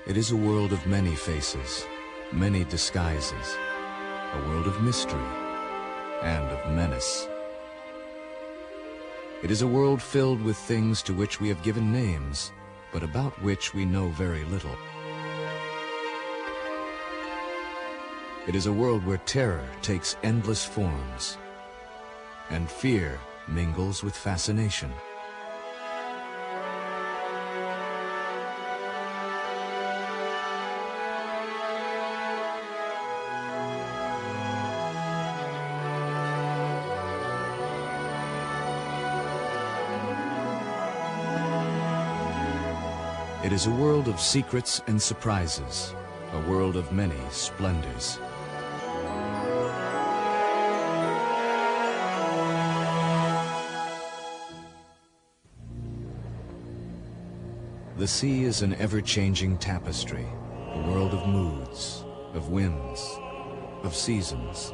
It is a world of many faces, many disguises, a world of mystery and of menace. It is a world filled with things to which we have given names, but about which we know very little. It is a world where terror takes endless forms, and fear mingles with fascination. It is a world of secrets and surprises, a world of many splendors. The sea is an ever-changing tapestry, a world of moods, of whims, of seasons.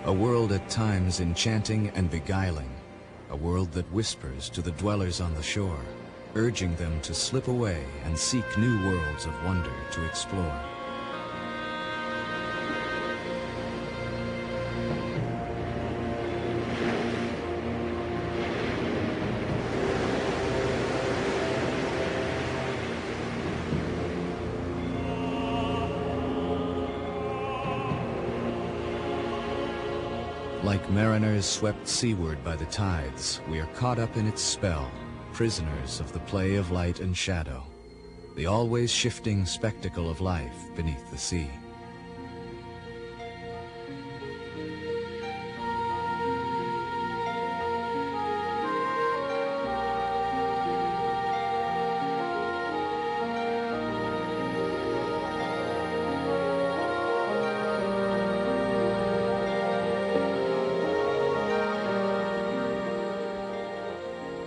A world at times enchanting and beguiling, a world that whispers to the dwellers on the shore, urging them to slip away and seek new worlds of wonder to explore. Like mariners swept seaward by the tides, we are caught up in its spell, prisoners of the play of light and shadow, the always shifting spectacle of life beneath the sea.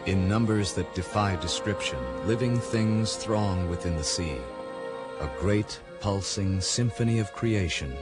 In numbers that defy description, living things throng within the sea, a great, pulsing symphony of creation.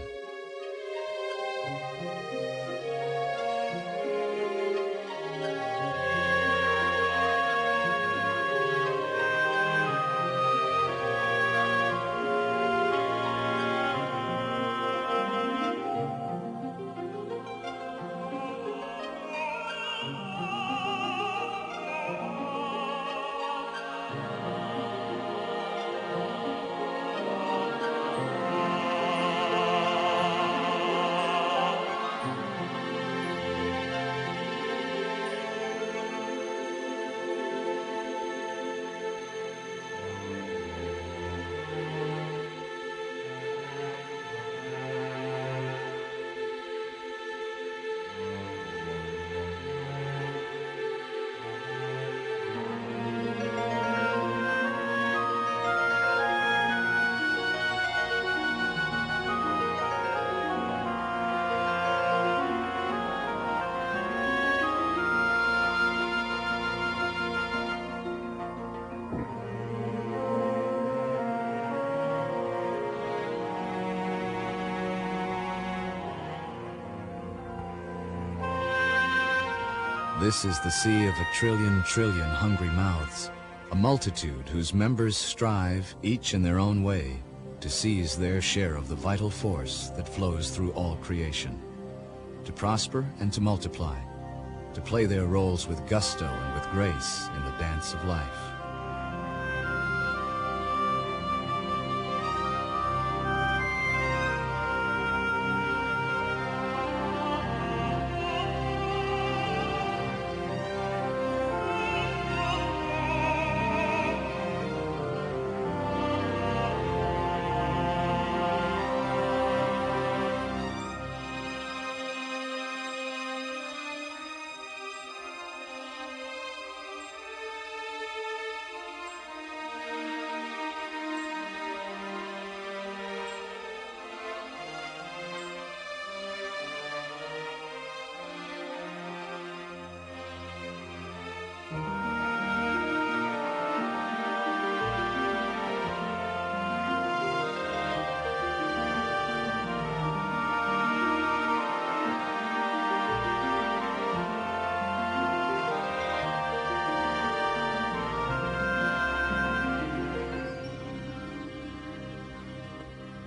This is the sea of a trillion hungry mouths, a multitude whose members strive, each in their own way, to seize their share of the vital force that flows through all creation, to prosper and to multiply, to play their roles with gusto and with grace in the dance of life.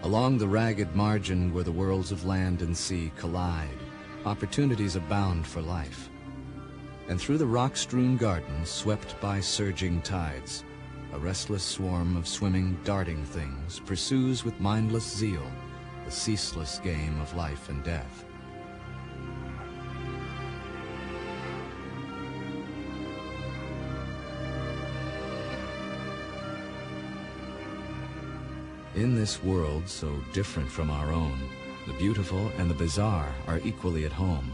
Along the ragged margin where the worlds of land and sea collide, opportunities abound for life. And through the rock-strewn gardens swept by surging tides, a restless swarm of swimming, darting things pursues with mindless zeal the ceaseless game of life and death. In this world so different from our own, the beautiful and the bizarre are equally at home,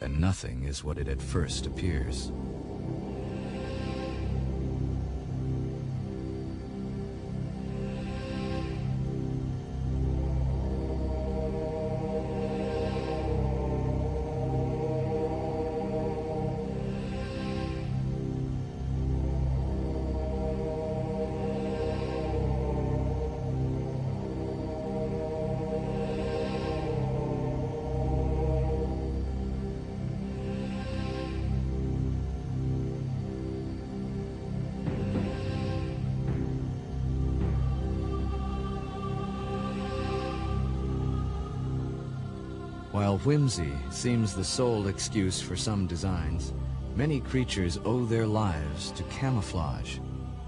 and nothing is what it at first appears. While whimsy seems the sole excuse for some designs, many creatures owe their lives to camouflage,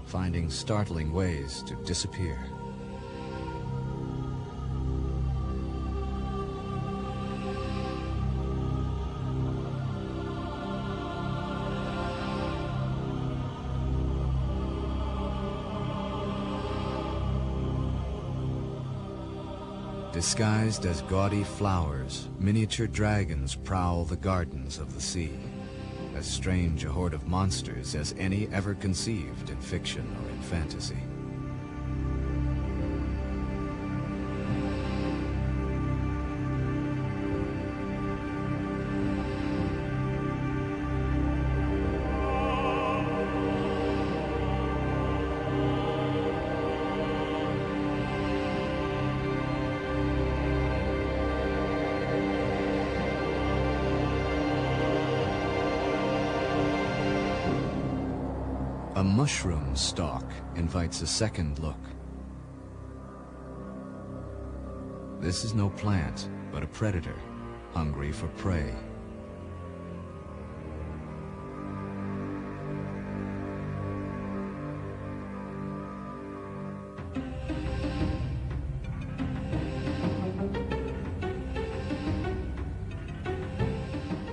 finding startling ways to disappear. Disguised as gaudy flowers, miniature dragons prowl the gardens of the sea, as strange a horde of monsters as any ever conceived in fiction or in fantasy. A mushroom stalk invites a second look. This is no plant, but a predator, hungry for prey.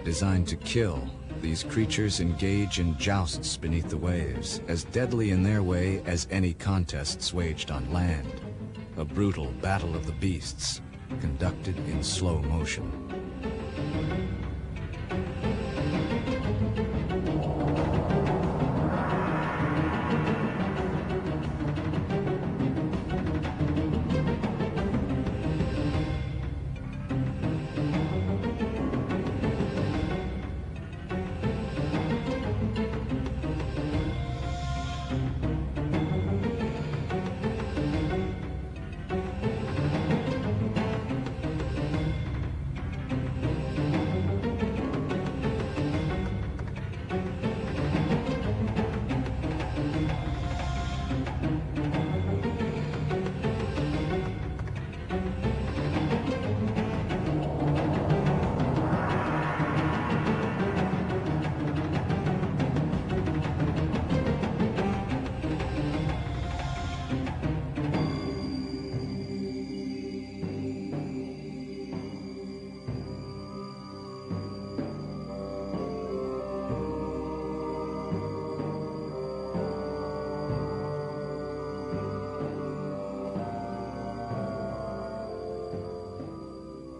Designed to kill, these creatures engage in jousts beneath the waves, as deadly in their way as any contests waged on land. A brutal battle of the beasts, conducted in slow motion.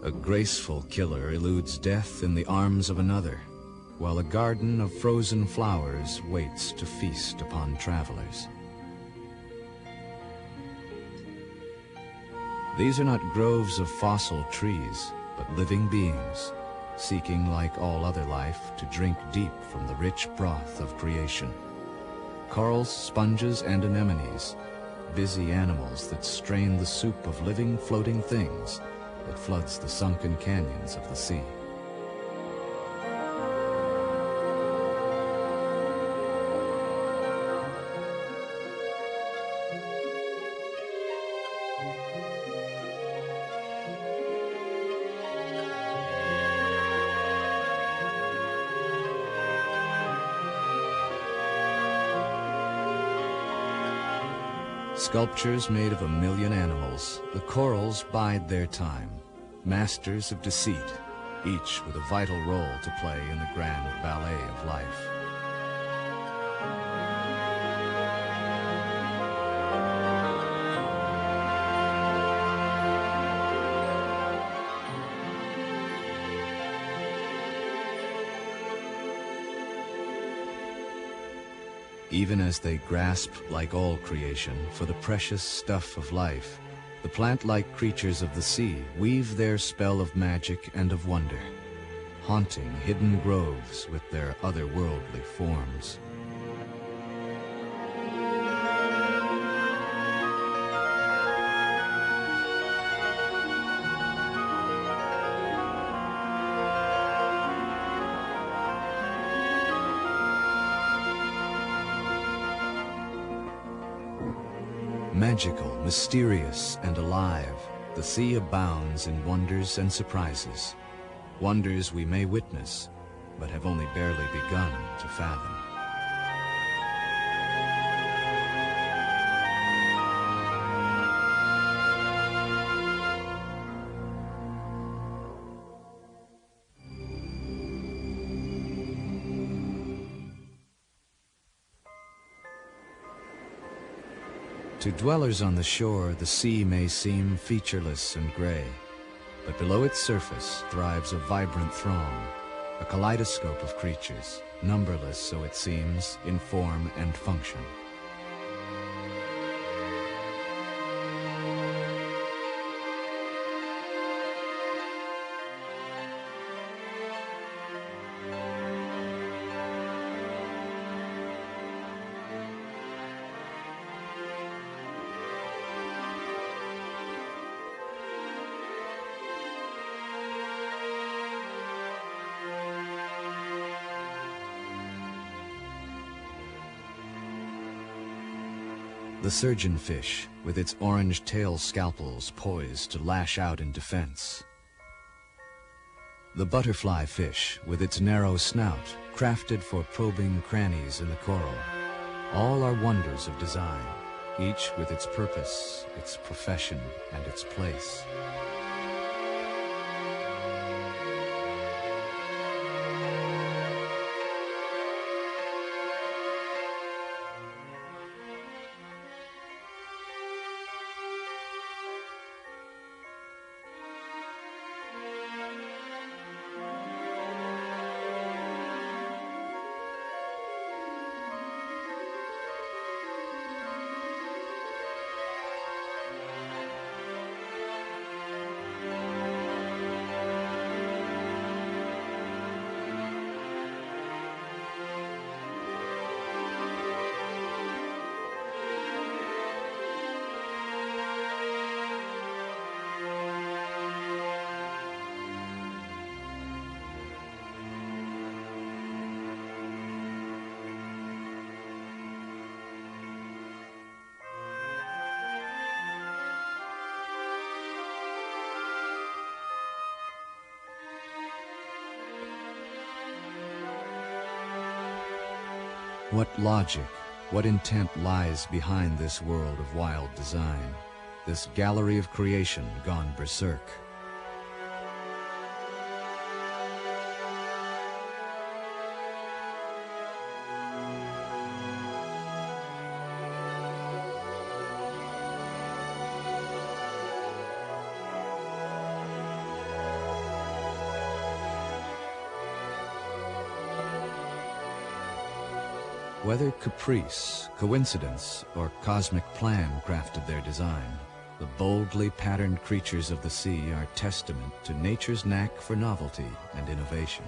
A graceful killer eludes death in the arms of another, while a garden of frozen flowers waits to feast upon travelers. These are not groves of fossil trees, but living beings, seeking, like all other life, to drink deep from the rich broth of creation. Corals, sponges, and anemones, busy animals that strain the soup of living, floating things that floods the sunken canyons of the sea. Sculptures made of a million animals, the corals bide their time, masters of deceit, each with a vital role to play in the grand ballet of life. Even as they grasp, like all creation, for the precious stuff of life, the plant-like creatures of the sea weave their spell of magic and of wonder, haunting hidden groves with their otherworldly forms. Magical, mysterious, and alive, the sea abounds in wonders and surprises. Wonders we may witness, but have only barely begun to fathom. To dwellers on the shore, the sea may seem featureless and gray, but below its surface thrives a vibrant throng, a kaleidoscope of creatures, numberless, so it seems, in form and function. The surgeonfish, with its orange tail scalpels poised to lash out in defense. The butterfly fish, with its narrow snout, crafted for probing crannies in the coral. All are wonders of design, each with its purpose, its profession, and its place. What logic, what intent lies behind this world of wild design, this gallery of creation gone berserk? Whether caprice, coincidence, or cosmic plan crafted their design, the boldly patterned creatures of the sea are testament to nature's knack for novelty and innovation.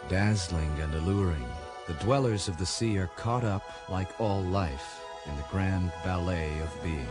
Dazzling and alluring, the dwellers of the sea are caught up, like all life, in the grand ballet of being.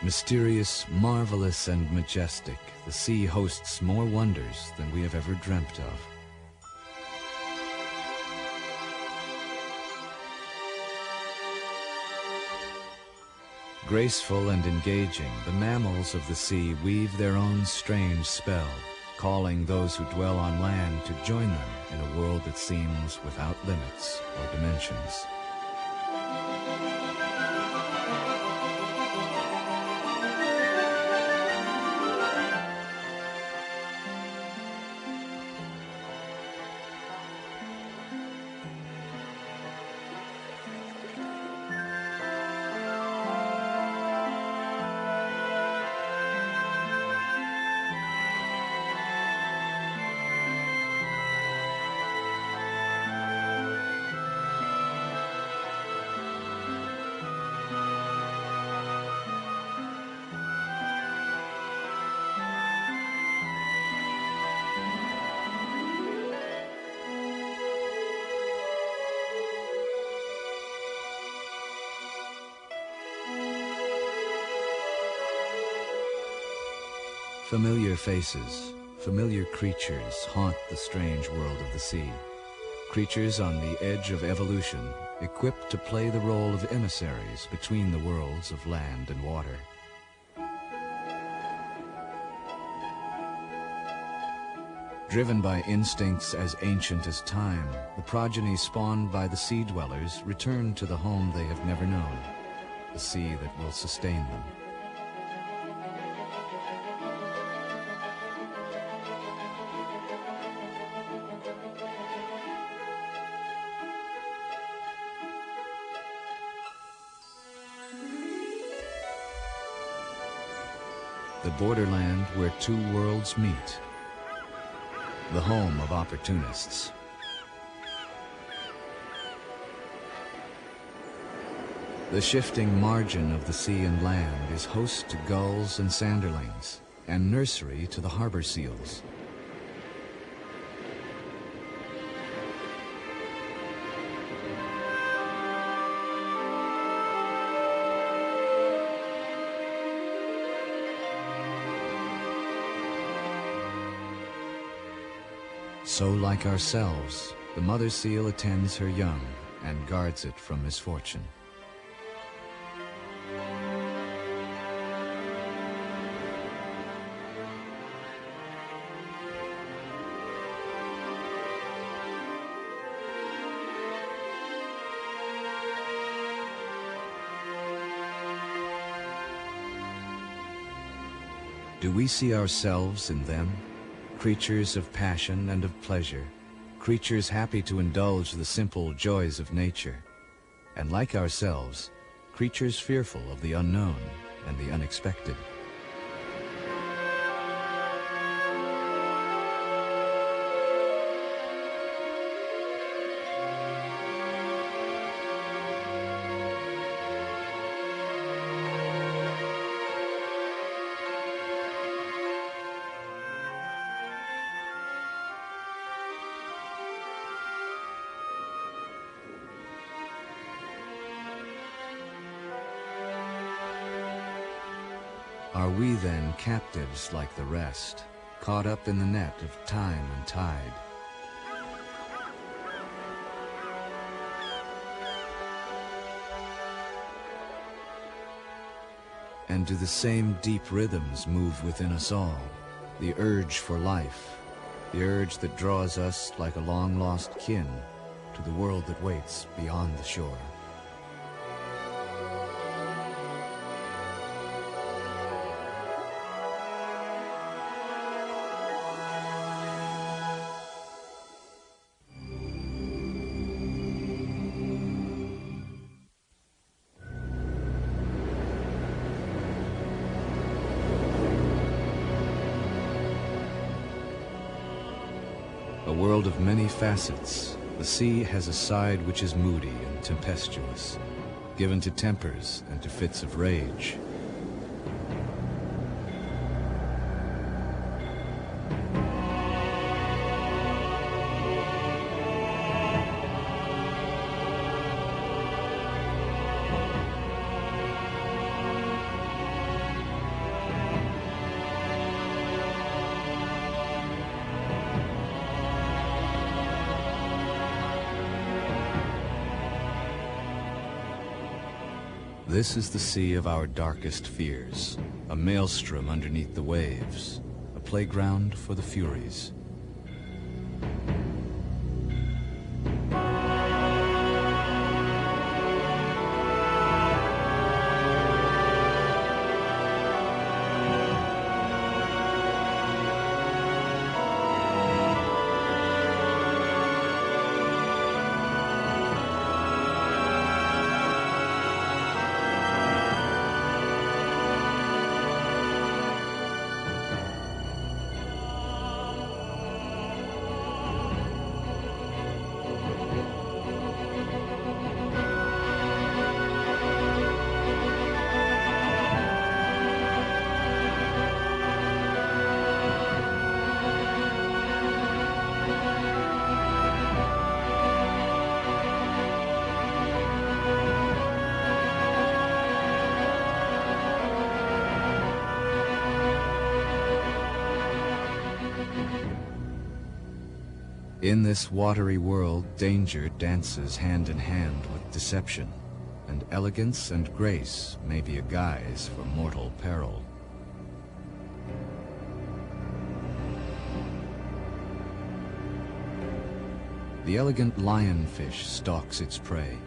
Mysterious, marvelous, and majestic, the sea hosts more wonders than we have ever dreamt of. Graceful and engaging, the mammals of the sea weave their own strange spell, calling those who dwell on land to join them in a world that seems without limits or dimensions. Familiar faces, familiar creatures haunt the strange world of the sea. Creatures on the edge of evolution, equipped to play the role of emissaries between the worlds of land and water. Driven by instincts as ancient as time, the progeny spawned by the sea dwellers return to the home they have never known, the sea that will sustain them. The borderland where two worlds meet. The home of opportunists. The shifting margin of the sea and land is host to gulls and sanderlings, and nursery to the harbor seals. So, like ourselves, the mother seal attends her young and guards it from misfortune. Do we see ourselves in them? Creatures of passion and of pleasure, creatures happy to indulge the simple joys of nature, and like ourselves, creatures fearful of the unknown and the unexpected. Are we then captives like the rest, caught up in the net of time and tide? And do the same deep rhythms move within us all, the urge for life, the urge that draws us like a long-lost kin to the world that waits beyond the shore? A world of many facets, the sea has a side which is moody and tempestuous, given to tempers and to fits of rage. This is the sea of our darkest fears, a maelstrom underneath the waves, a playground for the Furies. In this watery world, danger dances hand in hand with deception, and elegance and grace may be a guise for mortal peril. The elegant lionfish stalks its prey,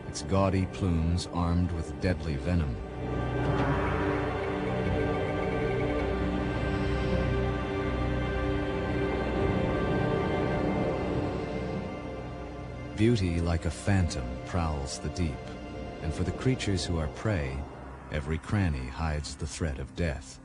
its gaudy plumes armed with deadly venom. Beauty like a phantom prowls the deep, and for the creatures who are prey, every cranny hides the threat of death.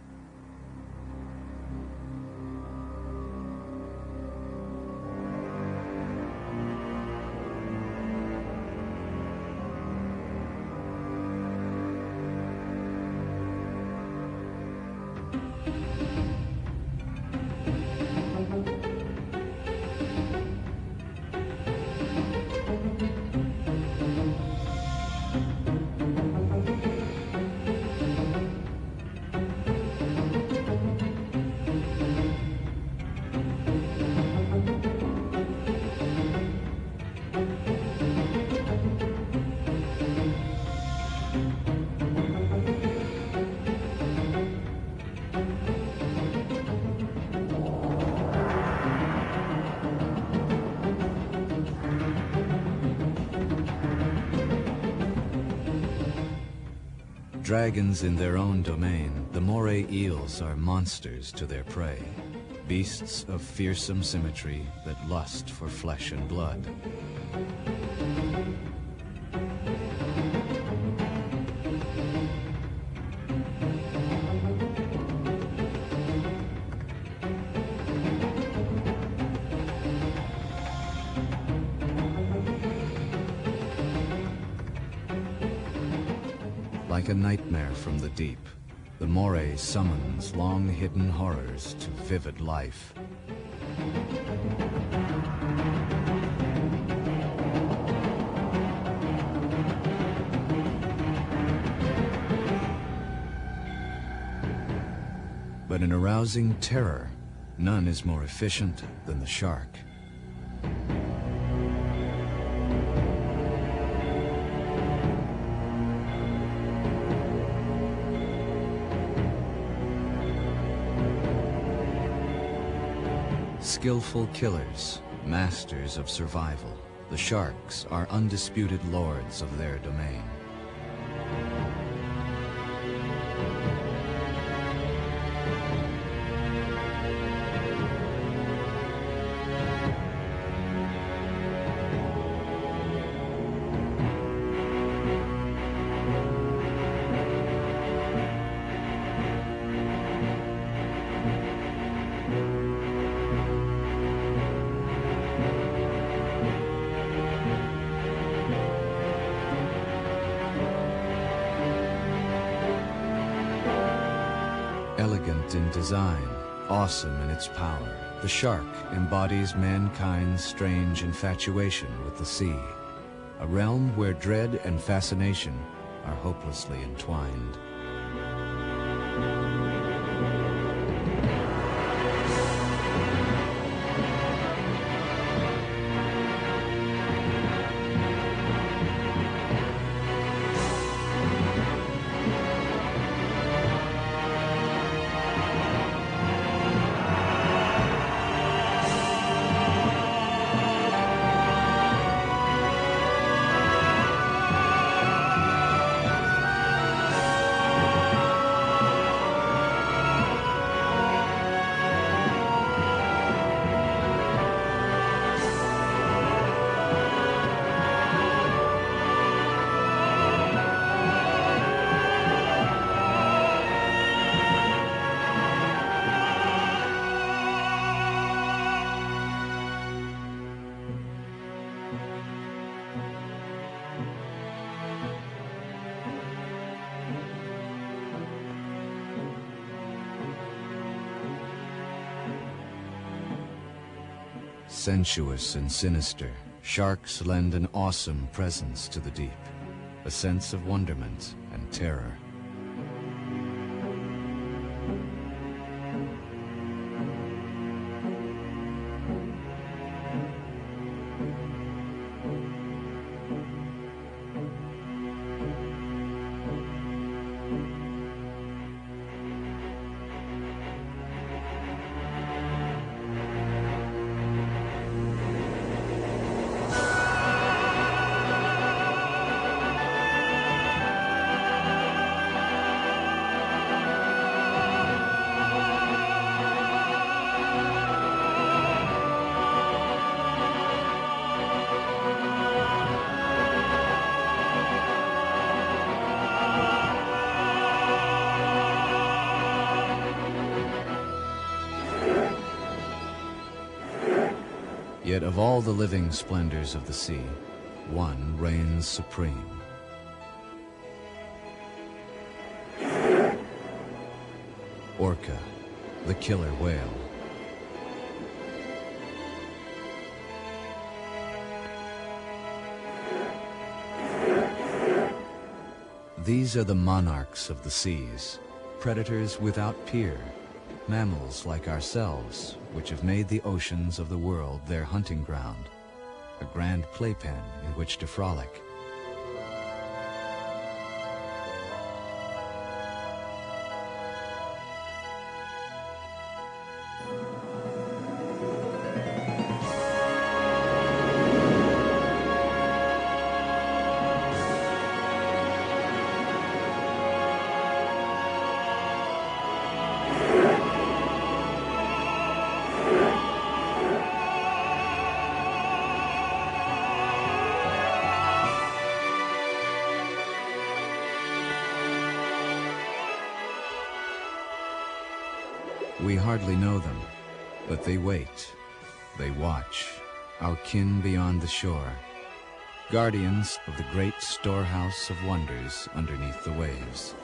Dragons in their own domain, the moray eels are monsters to their prey, beasts of fearsome symmetry that lust for flesh and blood. Like a nightmare from the deep, the moray summons long-hidden horrors to vivid life. But in arousing terror, none is more efficient than the shark. Skillful killers, masters of survival, the sharks are undisputed lords of their domain. Elegant in design, awesome in its power, the shark embodies mankind's strange infatuation with the sea, a realm where dread and fascination are hopelessly entwined. Sensuous and sinister, sharks lend an awesome presence to the deep, a sense of wonderment and terror. Yet of all the living splendors of the sea, one reigns supreme. Orca, the killer whale. These are the monarchs of the seas, predators without peer, mammals like ourselves, which have made the oceans of the world their hunting ground, a grand playpen in which to frolic. We hardly know them, but they wait, they watch, our kin beyond the shore, guardians of the great storehouse of wonders underneath the waves.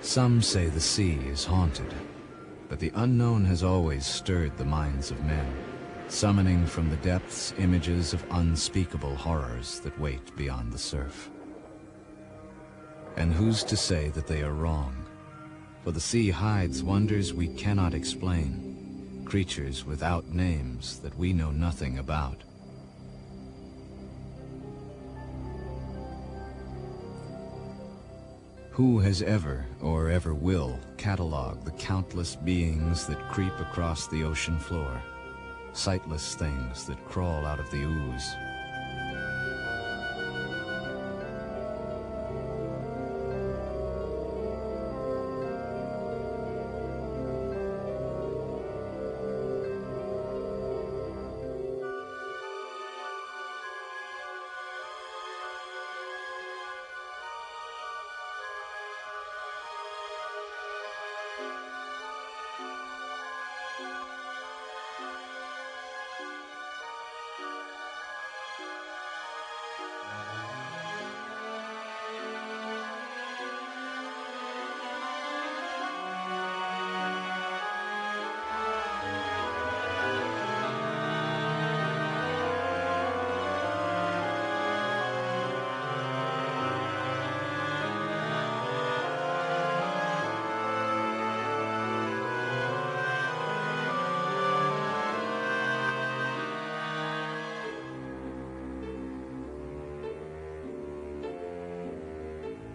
Some say the sea is haunted, but the unknown has always stirred the minds of men, summoning from the depths images of unspeakable horrors that wait beyond the surf. And who's to say that they are wrong? For the sea hides wonders we cannot explain, creatures without names that we know nothing about. Who has ever, or ever will, catalog the countless beings that creep across the ocean floor, sightless things that crawl out of the ooze?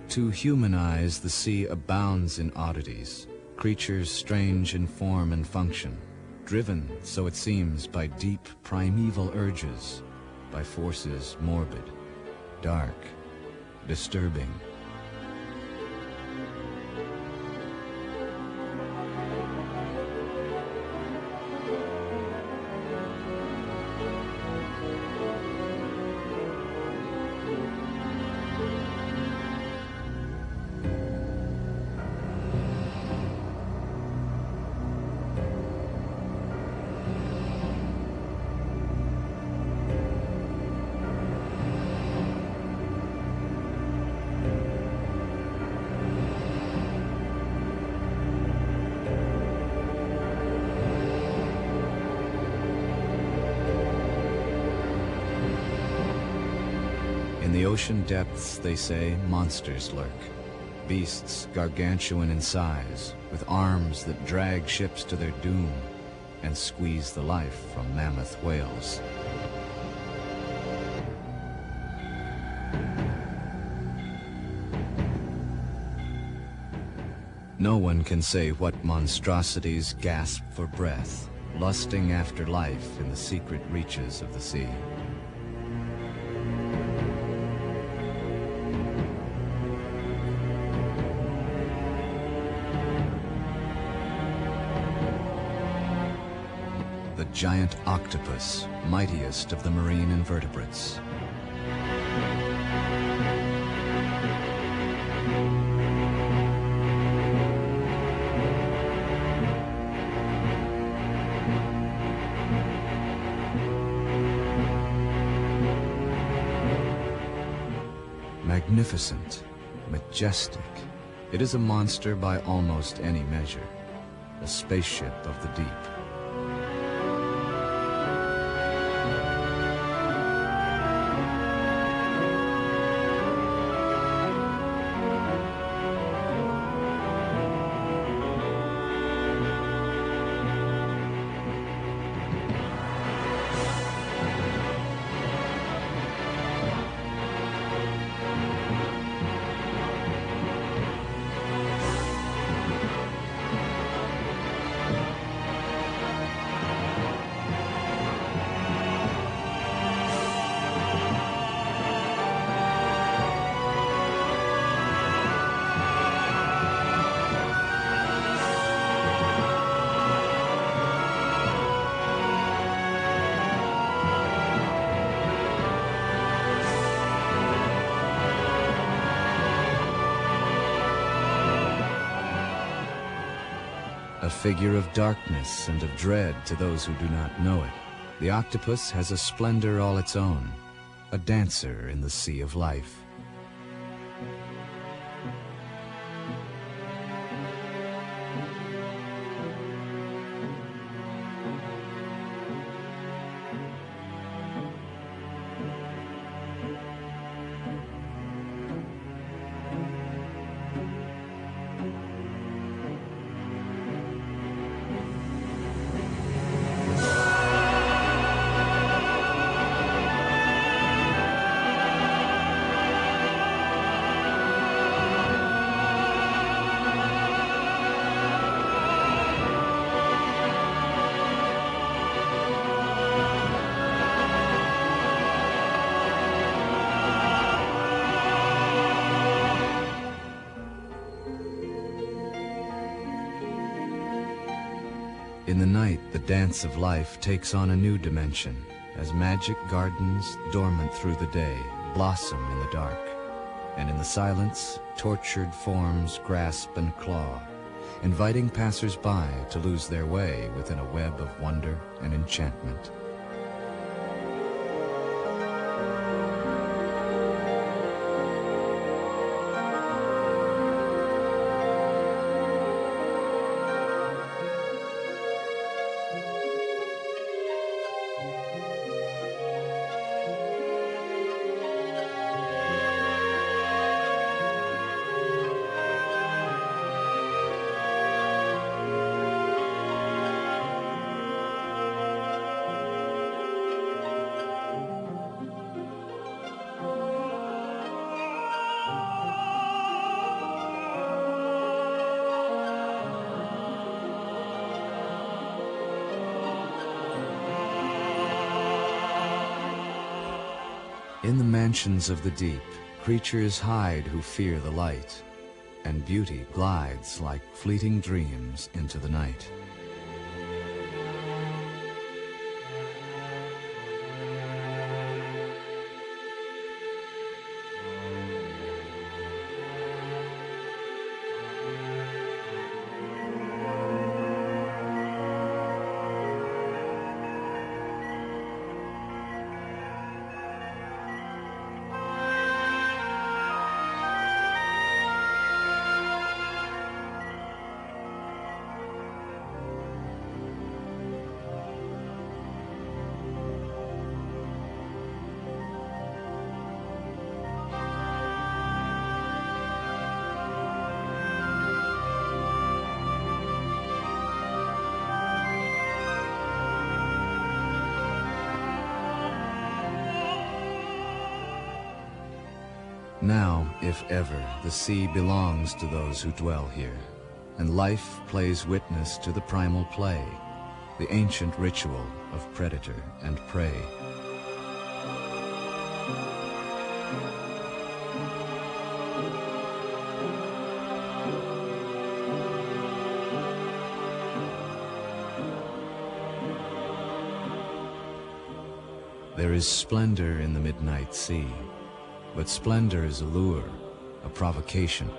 To human eyes, the sea abounds in oddities, creatures strange in form and function, driven, so it seems, by deep primeval urges, by forces morbid, dark, disturbing. In the ocean depths, they say, monsters lurk, Beasts gargantuan in size, with arms that drag ships to their doom and squeeze the life from mammoth whales. No one can say what monstrosities gasp for breath, lusting after life in the secret reaches of the sea. The giant octopus, mightiest of the marine invertebrates. Magnificent, majestic, it is a monster by almost any measure, a spaceship of the deep. A figure of darkness and of dread to those who do not know it, the octopus has a splendor all its own, a dancer in the sea of life. In the night, the dance of life takes on a new dimension, as magic gardens, dormant through the day, blossom in the dark. And in the silence, tortured forms grasp and claw, inviting passers-by to lose their way within a web of wonder and enchantment. In the mansions of the deep, creatures hide who fear the light, and beauty glides like fleeting dreams into the night. Now, if ever, the sea belongs to those who dwell here, and life plays witness to the primal play, the ancient ritual of predator and prey. There is splendor in the midnight sea, but splendor is a lure, a provocation.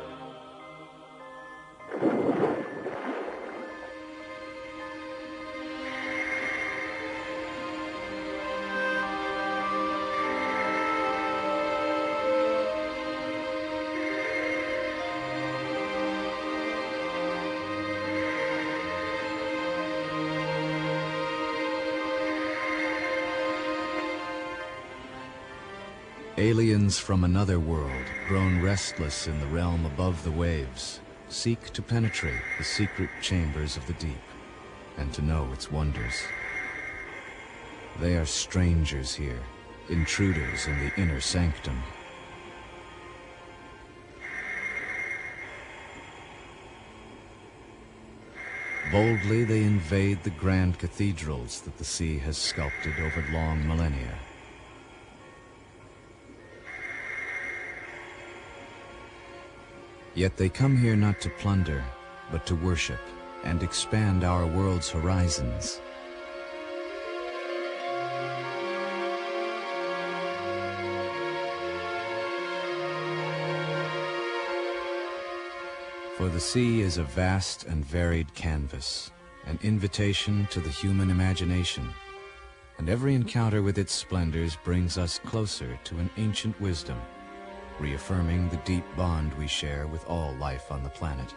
Aliens from another world, grown restless in the realm above the waves, seek to penetrate the secret chambers of the deep, and to know its wonders. They are strangers here, intruders in the inner sanctum. Boldly they invade the grand cathedrals that the sea has sculpted over long millennia. Yet they come here not to plunder, but to worship and expand our world's horizons. For the sea is a vast and varied canvas, an invitation to the human imagination, and every encounter with its splendors brings us closer to an ancient wisdom, reaffirming the deep bond we share with all life on the planet.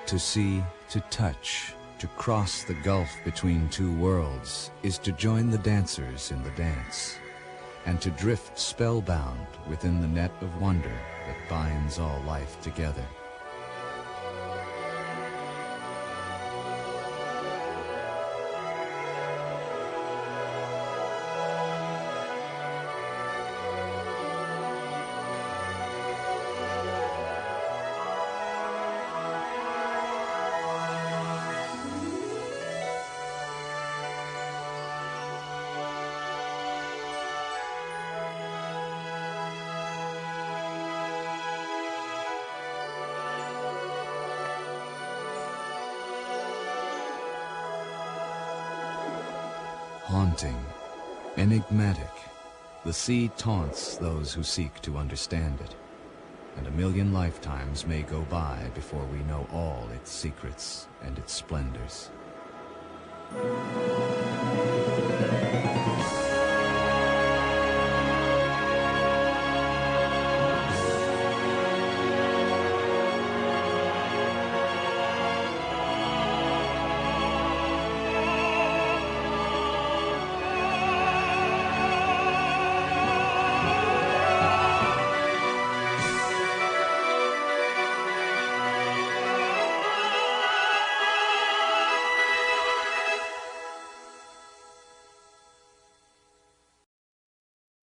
To see, to touch, to cross the gulf between two worlds is to join the dancers in the dance, and to drift spellbound within the net of wonder that binds all life together. Haunting, enigmatic, the sea taunts those who seek to understand it, and a million lifetimes may go by before we know all its secrets and its splendors.